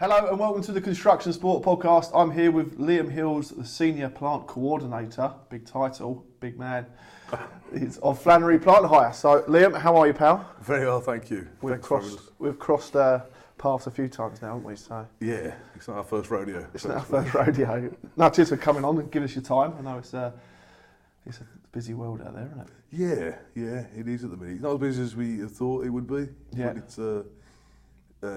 Hello and welcome to the Construction Sport Podcast. I'm here with Liam Hills, the Senior Plant Coordinator, big title, big man, it's of Flannery Plant Hire. So Liam, how are you, pal? Very well, thank you. We've crossed paths a few times now, haven't we? So yeah, it's not our first rodeo. It's not our first rodeo. No, cheers for coming on and giving us your time. I know it's a busy world out there, isn't it? Yeah, it is at the minute. It's not as busy as we thought it would be. Yeah. But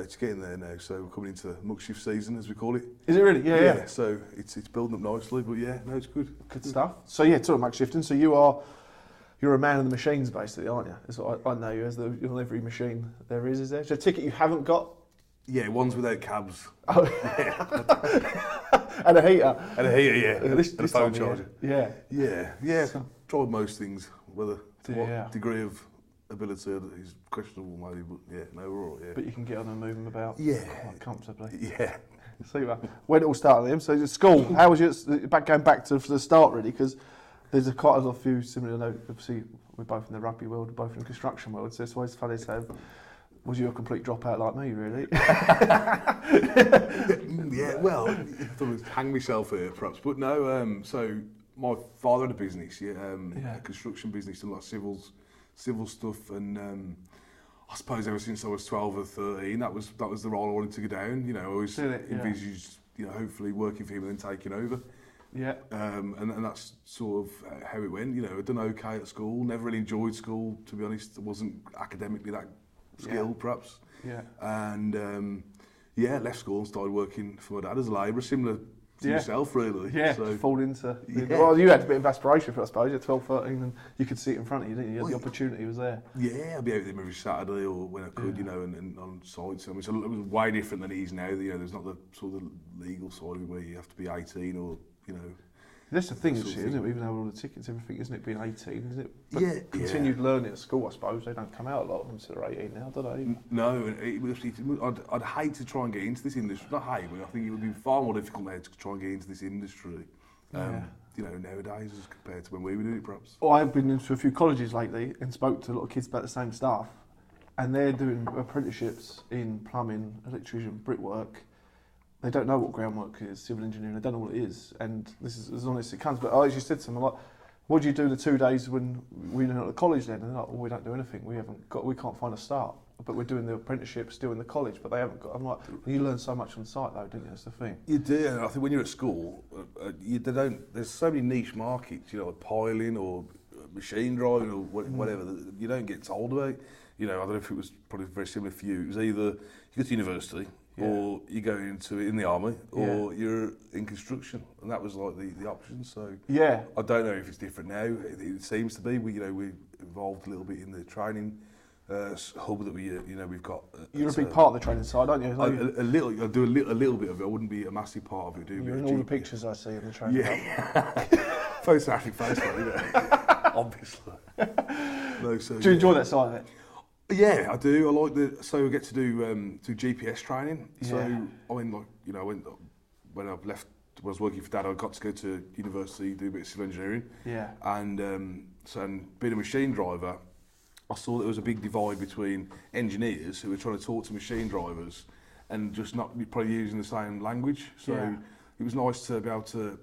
it's getting there now, so we're coming into muck shift season, as we call it. Is it really? Yeah. So it's building up nicely, but yeah, no, it's good. Good stuff. So yeah, talking muck shifting. So you're a man of the machines, basically, aren't you? That's what I know you as. On every machine there is there? Is there a ticket you haven't got? Yeah, ones without cabs. Oh. And a heater. And a heater, yeah. And a phone charger. Yeah. So, tried most things, whether to what Yeah. degree of ability is questionable maybe, but yeah, no, we're all right, yeah. But you can get on and move them about quite comfortably. Yeah. Super. When it all started, Liam, so school, how was going back to the start really, because there's quite a few similar, obviously we're both in the rugby world, both in the construction world, so it's always funny to say, was you a complete dropout like me, really? Yeah, well, I thought I'd hang myself here, perhaps. But no, so my father had a business, a construction business, and a lot of civil stuff, and I suppose ever since I was 12 or 13, that was the role I wanted to go down. You know, I always envisaged, hopefully working for him and then taking over. Yeah. And that's sort of how it went. You know, I'd done okay at school, never really enjoyed school, to be honest. I wasn't academically that skilled, perhaps. Yeah. And left school and started working for my dad as a labourer, similar to yourself, really. Yeah, so, fall into... Well, you had a bit of aspiration for it, I suppose. You're 12, 13, and you could see it in front of you, didn't you? The opportunity was there. Yeah, I'd be out with him every Saturday or when I could, and on sites. I mean, so it was way different than it is now. There's not the sort of legal side of it where you have to be 18 or, That's the thing, isn't it? Even though all the tickets, everything, isn't it, being 18, isn't it? But yeah. Continued learning at school, I suppose. They don't come out a lot of them until they're 18 now, do they? No, I'd hate to try and get into this industry. Not hate, but I think it would be far more difficult now to try and get into this industry. Nowadays as compared to when we were doing it, perhaps. Well, I've been into a few colleges lately and spoke to a lot of kids about the same stuff, and they're doing apprenticeships in plumbing, electrician, brickwork. They don't know what groundwork is, civil engineering, they don't know what it is, and this is as honest as it comes. But I actually said to them, I'm like, what do you do the 2 days when we're not at the college then? And they're like, well, we don't do anything, we can't find a start. But we're doing the apprenticeship still in the college, but they haven't got. I'm like, well, you learn so much on site though, didn't you? That's the thing. You do, and I think when you're at school, there's so many niche markets, like piling or machine driving or whatever, that you don't get told about. I don't know if it was probably very similar for you. It was either you go to university, or you go into it in the army, or you're in construction, and that was like the option. So I don't know if it's different now. It seems to be. We involved a little bit in the training hub that we've got. You're a big part of the training side, aren't you? A little. I do a little bit of it. I wouldn't be a massive part of it. You're in all the pictures I see in the training hub. Photographic face, obviously. No, so, do you enjoy that side of it? Yeah, I do. I like so we get to do GPS training. Yeah. So I mean, when I left, when I was working for Dad, I got to go to university, do a bit of civil engineering. Yeah. And being a machine driver, I saw there was a big divide between engineers who were trying to talk to machine drivers and just not probably using the same language. So it was nice to be able to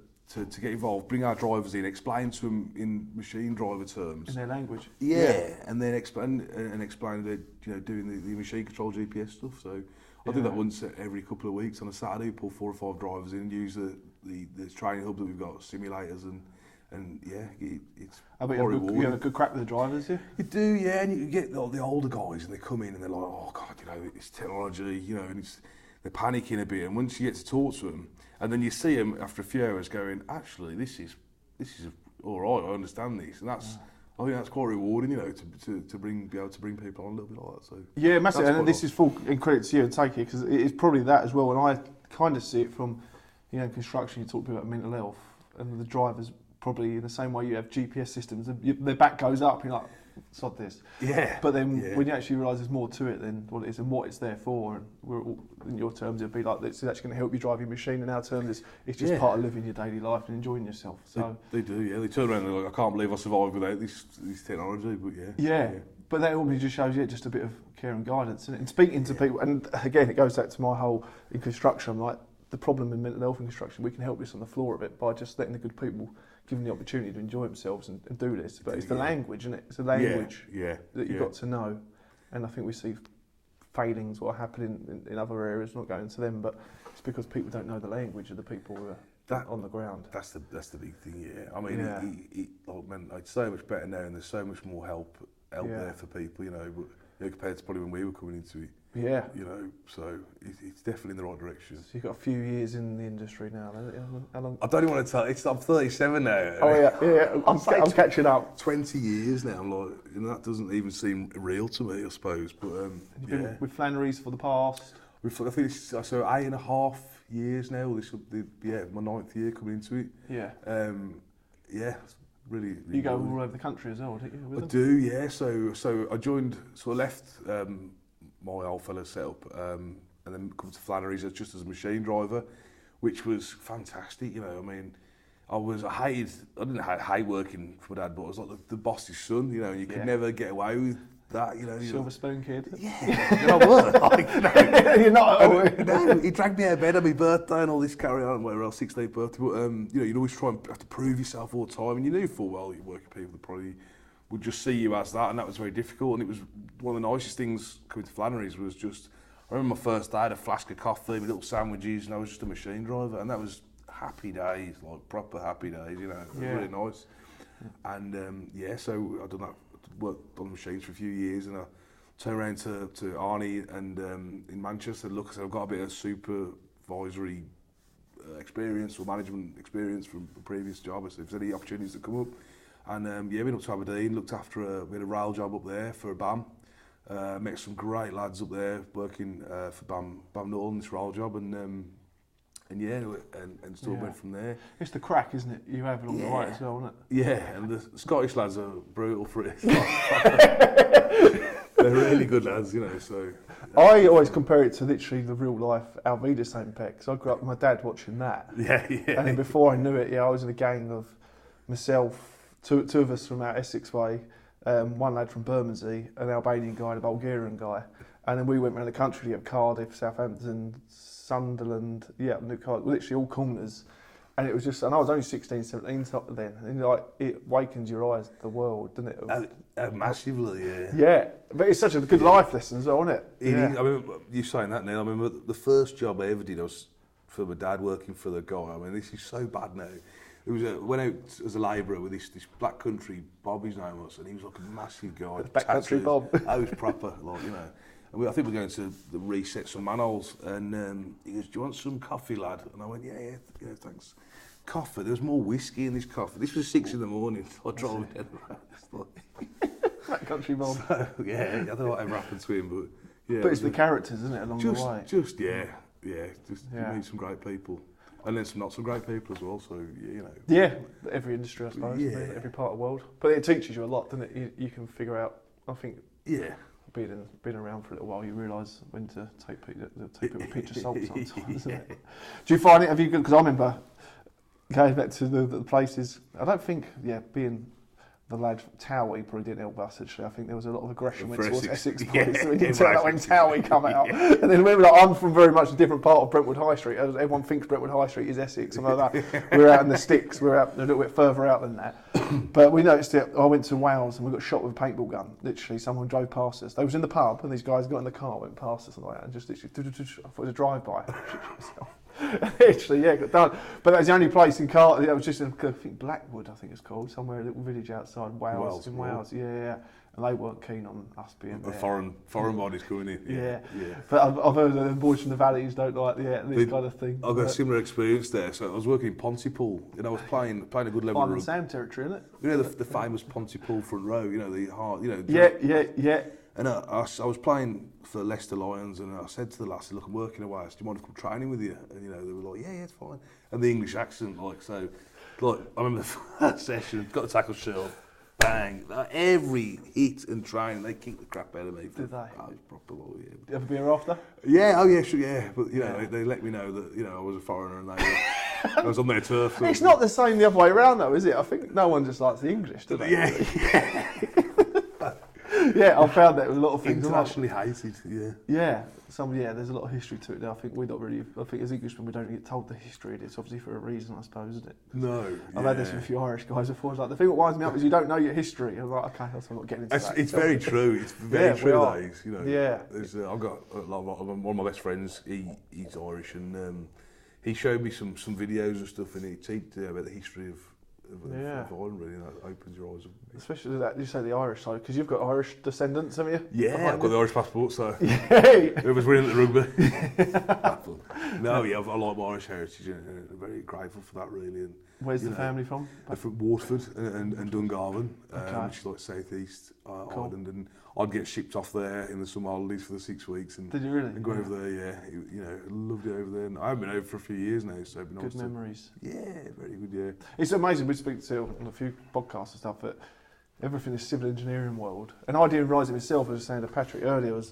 get involved, bring our drivers in, explain to them in machine driver terms. In their language. Yeah. And then explain that, doing the machine control GPS stuff. So I do that once every couple of weeks on a Saturday. Pull 4 or 5 drivers in and use the training hub that we've got, simulators and it's. I bet you have a good crack with the drivers, yeah? You do, yeah, and you get the older guys and they come in and they're like, oh God, it's technology, and they're panicking a bit. And once you get to talk to them, and then you see them after a few hours going, actually, this is all right. I understand this, and that's. I think that's quite rewarding, to be able to bring people on a little bit like that. So yeah, massive. And this is full in credit to you and take it, because it is probably that as well. And I kind of see it from, in construction. You talk about mental health, and the drivers probably in the same way you have GPS systems. Their back goes up. You're like, sod this. Yeah. But then when you actually realise there's more to it than what it is and what it's there for, and in your terms it'd be like it's actually going to help you drive your machine. In our terms, it's just part of living your daily life and enjoying yourself. So they do. Yeah, they turn around and they're like, I can't believe I survived without this technology. But yeah. But that normally just shows you just a bit of care and guidance, isn't it? And speaking to people, and again, it goes back to my whole in construction. I'm like, the problem in mental health in construction, we can help this on the floor of it by just letting the good people give them the opportunity to enjoy themselves and do this. But it's the language, isn't it? It's the language that you've got to know. And I think we see failings what are happening in other areas, not going to them, but it's because people don't know the language of the people who are on the ground. That's the big thing, I mean, it's so much better now, and there's so much more help out there for people, but compared to probably when we were coming into it. Yeah. So it's definitely in the right direction. So you've got a few years in the industry now. How long? I don't even want to tell. I'm 37 now. Oh yeah. I'm catching up. 20 years now. I'm like, that doesn't even seem real to me, I suppose. But you've been with Flannery's for the past. I think it's so 8.5 years now. This will be my 9th year coming into it. Yeah. It's really you go all over the country as well, don't you? I do, yeah. So I joined, left my old fella setup, and then come to Flannery's just as a machine driver, which was fantastic. I mean, I didn't hate working for my dad, but I was like the boss's son. And you could never get away with that. Silver spoon kid. Yeah, you're not worth. You're not. No, he dragged me out of bed on my birthday and all this carry on, whatever else, 16th birthday. But you'd always try and have to prove yourself all the time, and you knew full well you working people that probably would just see you as that, and that was very difficult. And it was one of the nicest things coming to Flannery's was just, I remember my first day, I had a flask of coffee, with little sandwiches, and I was just a machine driver, and that was happy days, like proper happy days, It was really nice. And so I done that, worked on the machines for a few years, and I turned around to Arnie and in Manchester, look, I said, I've got a bit of supervisory experience or management experience from a previous job. I said, if there's any opportunities that come up. And went up to Aberdeen, looked after we had a rail job up there for BAM. Met some great lads up there working for BAM Nuttall, this rail job, and still went from there. It's the crack, isn't it? You have along the way as well, isn't it? Yeah, and the Scottish lads are brutal for it. They're really good lads, so... I always compare it to literally the real life Alvida St. Pec, because I grew up with my dad watching that. Yeah. And then before I knew it, I was in a gang of myself, two of us from out Essex way, one lad from Bermondsey, an Albanian guy and a Bulgarian guy. And then we went around the country at Cardiff, Southampton, Sunderland, Newcastle, literally all corners. And it was just, and I was only 16, 17 then, and it wakens your eyes to the world, doesn't it? Massively, yeah. Yeah, but it's such a good life lesson as well, isn't it? It is. I mean, you saying that now, I remember the first job I ever did, I was for my dad working for the guy. I mean, this is so bad now. It was went out as a labourer with this black country Bob, his name was, and he was like a massive guy. Black country Bob. I was proper, And I think we're going to reset some manholes, and he goes, "Do you want some coffee, lad?" And I went, "Yeah, thanks." Coffee. There was more whiskey in this coffee. This was 6 a.m. So I drove it around. Black country Bob. So, I don't know whatever happened to him, but But it's the characters, isn't it, along the way? You meet some great people. And then some not so great people as well, so, Yeah, every industry, I suppose, every part of the world. But it teaches you a lot, doesn't it? You can figure out, I think, being around for a little while, you realise when to take people with a pinch of salt sometimes, isn't it? Do you find it, because I remember going back to the places, I don't think, being the lad Towie probably didn't help us actually. I think there was a lot of aggression went towards Essex boys. So we didn't tell that when Towie come out. And then remember, I'm from very much a different part of Brentwood High Street. Everyone thinks Brentwood High Street is Essex, something like that. We're out in the sticks. We're out a little bit further out than that. But we noticed it. I went to Wales and we got shot with a paintball gun. Literally, someone drove past us. They was in the pub and these guys got in the car, went past us and like that, and just literally, I thought it was a drive-by. Literally, got done. But that was the only place in Cardiff. It was just in, I think Blackwood, I think it's called, somewhere, a little village outside Wales. Yeah. And they weren't keen on us being there. Foreign bodies coming in. Yeah. But I've heard that the boys from the valleys don't like this kind of thing. I've got a similar experience there. So I was working in Pontypool, and I was playing a good level of rugby. Sam territory, isn't it? The famous Pontypool front row. The hard. Yeah. And I was playing for Leicester Lions, and I said to the lads, "Look, I'm working away. So do you mind if I come training with you?" And they were like, "Yeah, it's fine." And the English accent, I remember the first session, got the tackle shirt off, bang, every hit and training, they kicked the crap out of me. Did they? I was proper loyal. Yeah. Did you have a beer after? Yeah, sure, yeah. But they let me know that I was a foreigner and I was on their turf. It's not the same the other way around though, is it? I think no one just likes the English, do they? Yeah. Yeah, I found that with a lot of things. Internationally hated, Yeah, there's a lot of history to it now. I think as Englishmen we don't get told the history, and it's obviously for a reason, I suppose, isn't it? No. I've had this with a few Irish guys before. It's like, the thing that winds me up is you don't know your history. I'm like, okay, I'm not getting into that. It's very true. It's very true that is, you know. Yeah. I've got one of my best friends, he's Irish, and he showed me some videos and stuff, and he teached about the history of Ireland, really, and that opens your eyes up. Especially that, you say the Irish side, because you've got Irish descendants, haven't you? Yeah, I've got the Irish passport, so Yay! it was winning at the rugby. No, yeah, I like my Irish heritage, and I'm very grateful for that, really. And where's the family from? They're from Waterford and Dungarvan, Okay. which is like south east Ireland, and I'd get shipped off there in the summer holidays for the 6 weeks, and did you really? And go over there, you know, loved it over there. And I haven't been over for a few years now, so I've been good memories. Yeah, very good. Yeah, it's amazing. We speak to on a few podcasts and stuff that everything is civil engineering world, and I didn't realise it myself. I was saying to Patrick earlier,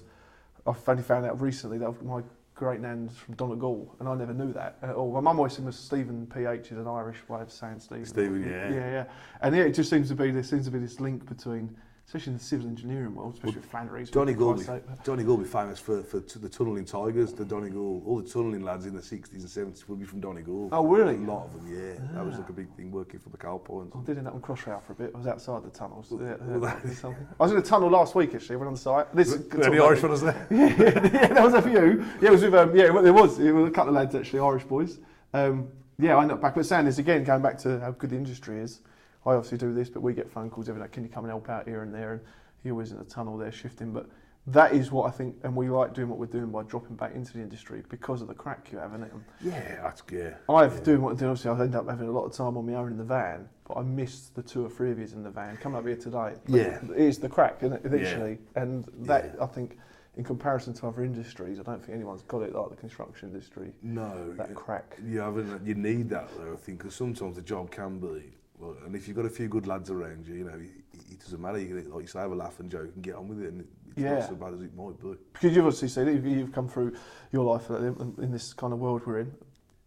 I've only found out recently that my great nan's from Donegal, and I never knew that at all. My mum always said Stephen PH is an Irish way of saying Stephen. Stephen, yeah, and it just seems to be this link between, especially in the civil engineering world, especially with Flannery. Donegal be famous for the tunnelling tigers. The Donegal, all the tunnelling lads in the 60s and 70s would be from Donegal. Oh, really? A lot of them, yeah. That was like a big thing working for the cow points. I did end up on Crossrail for a bit. I was outside the tunnels. I was in a tunnel last week actually. Went on the site. Any Irish fellas there? Yeah, there was a few. Yeah, it was with there was a couple of lads actually, Irish boys. I ended up back. But saying this again, going back to how good the industry is. I obviously do this, but we get phone calls every day. Can you come and help out here and there? And you're always in the tunnel there shifting. But that is what I think, and we like doing what we're doing by dropping back into the industry because of the crack you have in it. Doing what I'm doing. Obviously, I end up having a lot of time on my own in the van, but I missed the 2 or 3 of you in the van. Coming up here today, it is the crack, isn't it, eventually? Yeah. And that, I think, in comparison to other industries, I don't think anyone's got it like the construction industry. No. That crack. You need that, though, I think, because sometimes the job can be. Well, and if you've got a few good lads around you, you know, it doesn't matter. You can, like you say, have a laugh and joke and get on with it, and it's not so bad as it might be. Because you've obviously said you've come through your life in this kind of world we're in.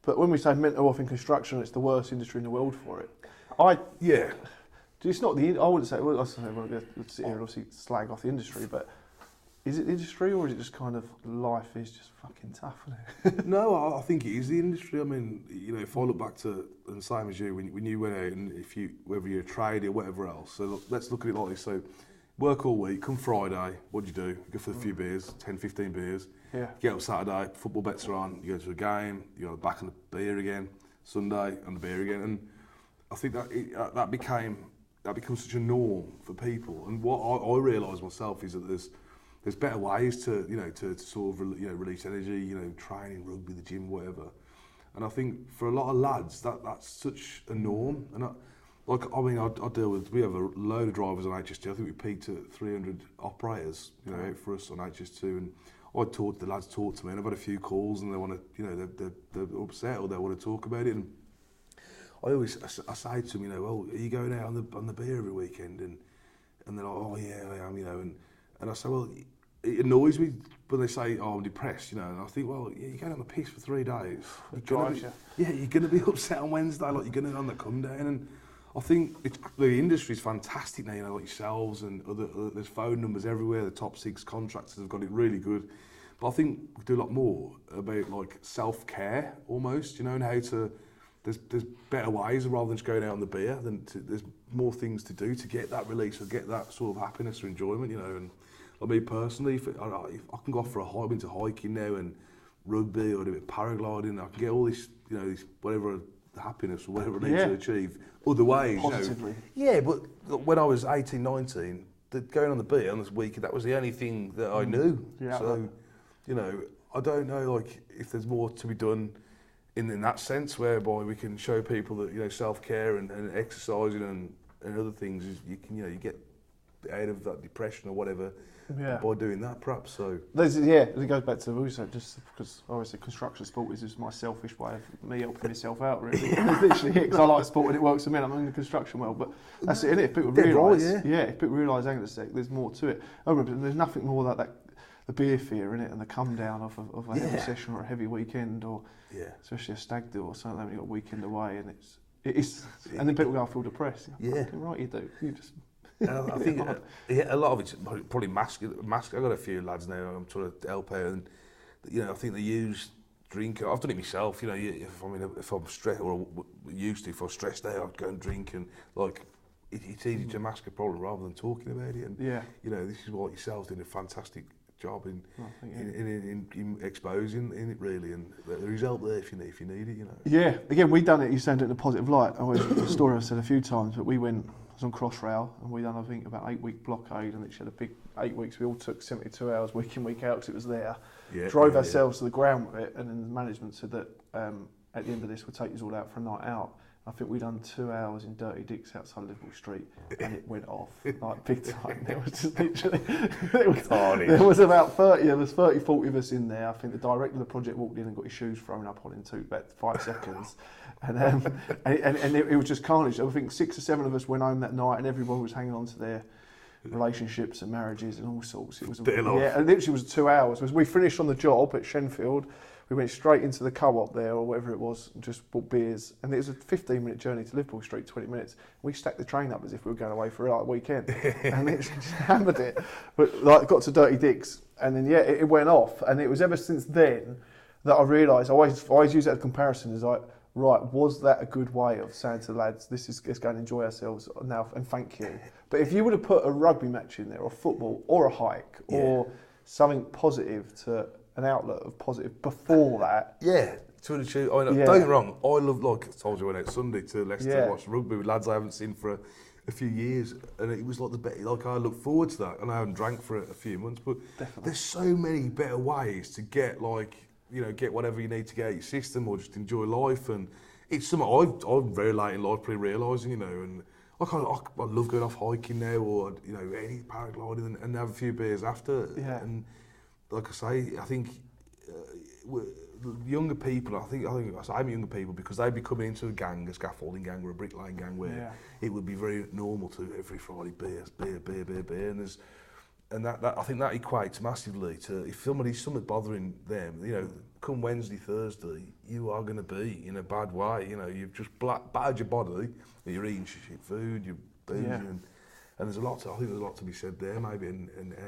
But when we say mental health in construction, it's the worst industry in the world for it. It's not the. I wouldn't say. Well, I say we'll sit here and obviously slag off the industry, but is it the industry or is it just kind of life is just fucking tough, isn't it? No, I think it is the industry. I mean, you know, if I look back to the same as you, when you went out and whether you're a trader or whatever else, so let's look at it like this. So work all week, come Friday, what do? You go for a few beers, 10, 15 beers. Yeah. Get up Saturday, football bets are on, you go to a game, you go back on the beer again, Sunday on the beer again. And I think that becomes such a norm for people. And what I realise myself is that there's better ways to sort of release energy, training, rugby, the gym, whatever. And I think for a lot of lads that's such a norm. And I deal with, we have a load of drivers on HS2. I think we peaked at 300 operators, out for us on HS2. And the lads talk to me, and I've had a few calls, and they want to, they're upset or they want to talk about it. And I say to them, well, are you going out on the beer every weekend? And they're like, oh yeah, I am, and I say, well, it annoys me when they say, oh, I'm depressed, and I think, well, yeah, you're going on the piss for 3 days. You're going to be upset on Wednesday, like you're going to on the come down. And I think the industry's fantastic now, like yourselves and there's phone numbers everywhere. The top 6 contractors have got it really good. But I think we do a lot more about like self-care almost, and how to. There's better ways rather than just going out on the beer. There's more things to do to get that release or get that sort of happiness or enjoyment, And like me personally, if I can go off for a hike, into hiking now and rugby or do a bit of paragliding, I can get all this, this whatever happiness or whatever I need to achieve other ways. Positively. Yeah, but when I was 18, 19, going on the beer on this weekend, that was the only thing that I knew. Yeah. So, I don't know like if there's more to be done in that sense, whereby we can show people that self-care and exercising and other things is you get out of that depression or whatever by doing that, perhaps. So it goes back to what we said, just because obviously construction sport is just my selfish way of me helping myself out, really. It's literally it, because I like sport and it works for me. I'm in the construction world, but that's it, innit? If people realise, if people realise, hang on a sec, there's more to it. I remember there's nothing more like that. The beer fear in it and the come down of a heavy session or a heavy weekend or especially a stag do or something. You've got a weekend away and it's and then people go, I feel depressed. Right, you do. You just And I think a lot of it's probably mask. I've got a few lads now I'm trying to help out, and I think they use drink. I've done it myself. If I'm stressed or used to, if I'm stressed out, I'd go and drink, and like it's easy to mask a problem rather than talking about it. And this is what yourselves doing a fantastic job in exposing in it really, and there is help there if you need it. Yeah, again, we done it. You said it in a positive light. A story I've said a few times, but we was on Crossrail, and we done, I think, about 8-week blockade, and it had a big 8 weeks. We all took 72 hours week in, week out, because it was there. Drove ourselves to the ground with it, and then the management said that at the end of this, we'll take you all out for a night out. I think we done 2 hours in Dirty Dick's outside Liverpool Street, and it went off like big time. It was just literally, there was about 30 of us, 30, 40 of us in there. I think the director of the project walked in and got his shoes thrown up on in about 5 seconds. And it was just carnage. I think 6 or 7 of us went home that night, and everyone was hanging on to their relationships and marriages and all sorts. It was and literally was 2 hours. We finished on the job at Shenfield. We went straight into the co-op there, or whatever it was, and just bought beers. And it was a 15-minute journey to Liverpool Street, 20 minutes. We stacked the train up as if we were going away for a weekend. And it just hammered it. But got to Dirty Dick's, and then it went off. And it was ever since then that I realised, I always use that as a comparison, is like, right, was that a good way of saying to the lads, let's go and enjoy ourselves now, and thank you. But if you would have put a rugby match in there, or football, or a hike, or something positive to an outlet of positive before that. Don't get me wrong, I love, like I told you, I went out Sunday to Leicester to watch rugby with lads I haven't seen for a few years, and it was like the best. Like, I look forward to that, and I haven't drank for a few months, but there's so many better ways to get, get whatever you need to get out your system, or just enjoy life. And it's something I'm very late in life probably realising, and I love going off hiking now, or any paragliding, and have a few beers after. And like I say, I think younger people, I think I'm younger people, because they'd be coming into a scaffolding gang or a bricklaying gang, where it would be very normal to every Friday beer, and that I think that equates massively to, if something's bothering them, come Wednesday, Thursday, you are going to be in a bad way. You've just battered your body, you're eating shit food, you're boozing. And I think there's a lot to be said there, maybe, and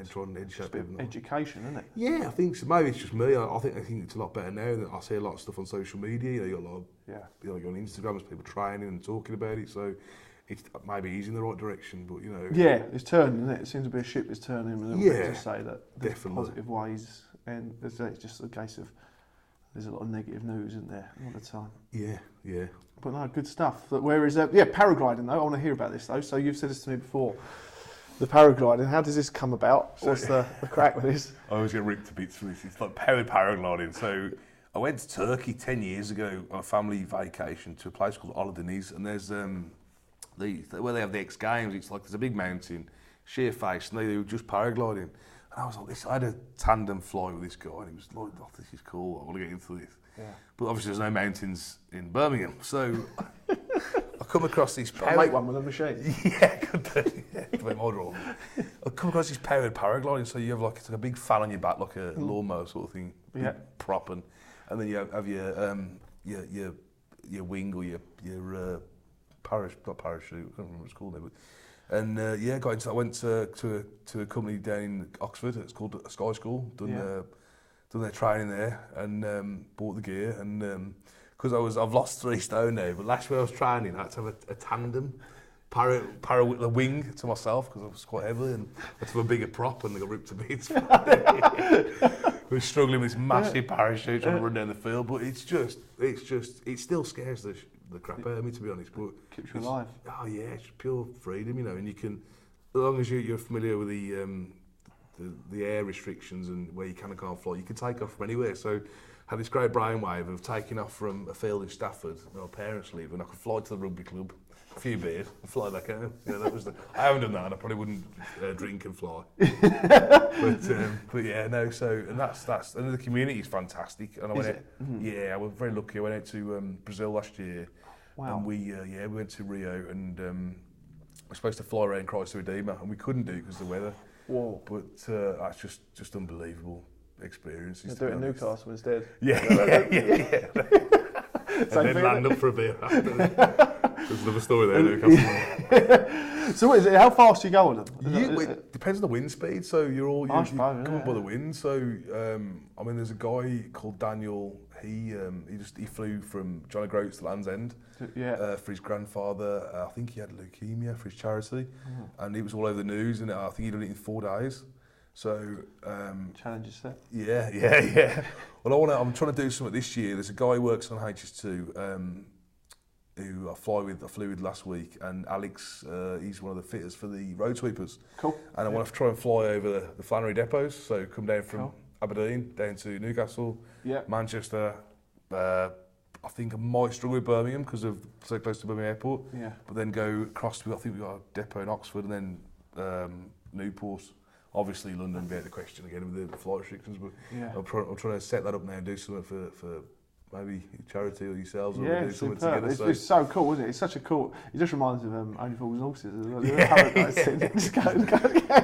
trying to educate people. Education, isn't it? Yeah, I think so. Maybe it's just me. I think it's a lot better now. That I see a lot of stuff on social media. You got a lot of, you on Instagram, there's people training and talking about it. So it's maybe he's in the right direction, but Yeah, it's turning, isn't it? It seems to be a ship is turning. And to say that there's definitely positive ways, and it's just a case of there's a lot of negative news, isn't there, all the time. Yeah. But no, good stuff. Paragliding though. I want to hear about this though. So you've said this to me before. The paragliding. How does this come about? What's the crack with this? I always get ripped to bits for this. It's like paragliding. So I went to Turkey 10 years ago on a family vacation to a place called Olodeniz, and there's where they have the X Games. It's like there's a big mountain, sheer face, and they were just paragliding. And I was like, I had a tandem fly with this guy, and he was like, oh, this is cool. I want to get into this. But obviously there's no mountains in Birmingham, so I come across this. I'll make one with a machine. Could do. I come across this powered paragliding, so you have it's like a big fan on your back, like a lawnmower sort of thing, prop, and then you have your wing or your parachute. I can't remember what it's called now, but I went to a company down in Oxford. It's called Sky School. Done their training there, and bought the gear, and because I've lost 3 stone now, but last year I was training, I had to have a tandem with the wing to myself, because I was quite heavy, and I had to have a bigger prop, and they got ripped to bits. We were struggling with this massive parachute trying to run down the field, but it still scares the crap out of me, to be honest. But keeps you alive. Oh yeah, it's pure freedom, and you can, as long as you're familiar with the air restrictions and where you can and can't fly, you can take off from anywhere. So I had this great brainwave of taking off from a field in Stafford when my parents live, and I could fly to the rugby club, a few beers, and fly back home. That was I haven't done that, and I probably wouldn't drink and fly. but yeah, no. So and that's and the community is fantastic. And I I was very lucky. I went out to Brazil last year. Wow. And we went to Rio, and we were supposed to fly around Christ the Redeemer, and we couldn't do because of the weather. Whoa. But that's just unbelievable experiences. Do it in Newcastle instead. Yeah. then land up for a beer after. There's another story there, Newcastle. So what is it? How fast do you go on them? It depends on the wind speed. So you're come up by the wind. So I mean, there's a guy called Daniel. He flew from John O'Groats to Land's End for his grandfather. I think he had leukemia for his charity, and it was all over the news. And I think he did it in 4 days. So challenges set. Yeah. Well, I'm trying to do something this year. There's a guy who works on HS2 who I flew with last week, and Alex, he's one of the fitters for the road sweepers. Cool. And I want to try and fly over the Flannery depots. So come down from Aberdeen down to Newcastle, Manchester. I think I might struggle with Birmingham because of so close to Birmingham Airport. Yeah. But then go across to, I think we got a depot in Oxford, and then Newport. Obviously, London be out of the question again with the flight restrictions, but I'm trying to set that up now and do something for maybe charity or yourselves, or do something together. It's so cool, isn't it? It's such a cool. It just reminds me of Only Fools and Horses.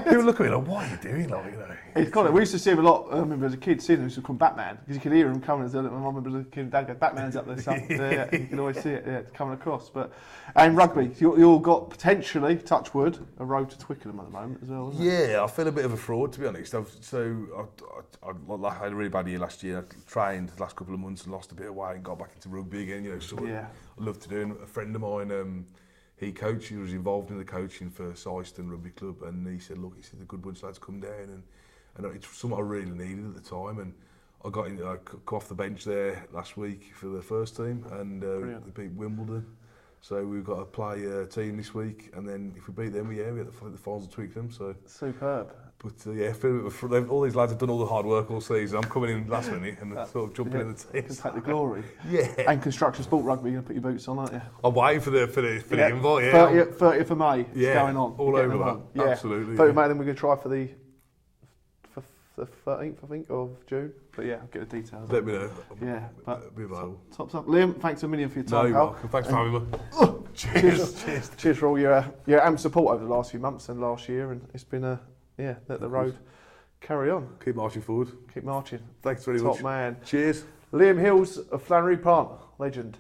People look at me like, "What are you doing?" Like, you know. It's kind of. We used to see him a lot. I remember as a kid seeing him. Used to call Batman because you could hear him coming. My mum remembers as a kid, Dad go, "Batman's up there." Somewhere. You can always see it coming across. And rugby, you all got potentially, touch wood, a road to Twickenham at the moment as well. Isn't it? I feel a bit of a fraud, to be honest. I had a really bad year last year. I trained the last couple of months and lost a bit of weight and got back into rugby again. You know, I love to do. And a friend of mine, he was involved in the coaching for Syston Rugby Club, and he said, "Look, the good bunch of lads come down," and it's something I really needed at the time. And I got come off the bench there last week for the first team, and they beat Wimbledon. So we've got to play a team this week, and then if we beat them, we have the finals to Twickenham. So superb. But all these lads have done all the hard work all season. I'm coming in last minute and sort of jumping in the team. Can take the glory. Yeah. And construction sport rugby, you're going to put your boots on, aren't you? I'm waiting for the invite. Yeah. 30th of May. It's going on. All over that. Yeah. Absolutely. 30th of May, then we're going to try for the 13th, I think, of June. But I'll get the details. Let me know. Yeah, but be available. Tops up, Liam. Thanks a million for your time. No, you're welcome. Thanks for having me. Cheers for all your amp support over the last few months and last year, and it's been let the road carry on. Keep marching forward. Keep marching. Thanks very much. Top man. Cheers. Liam Hills of Flannery Park, legend.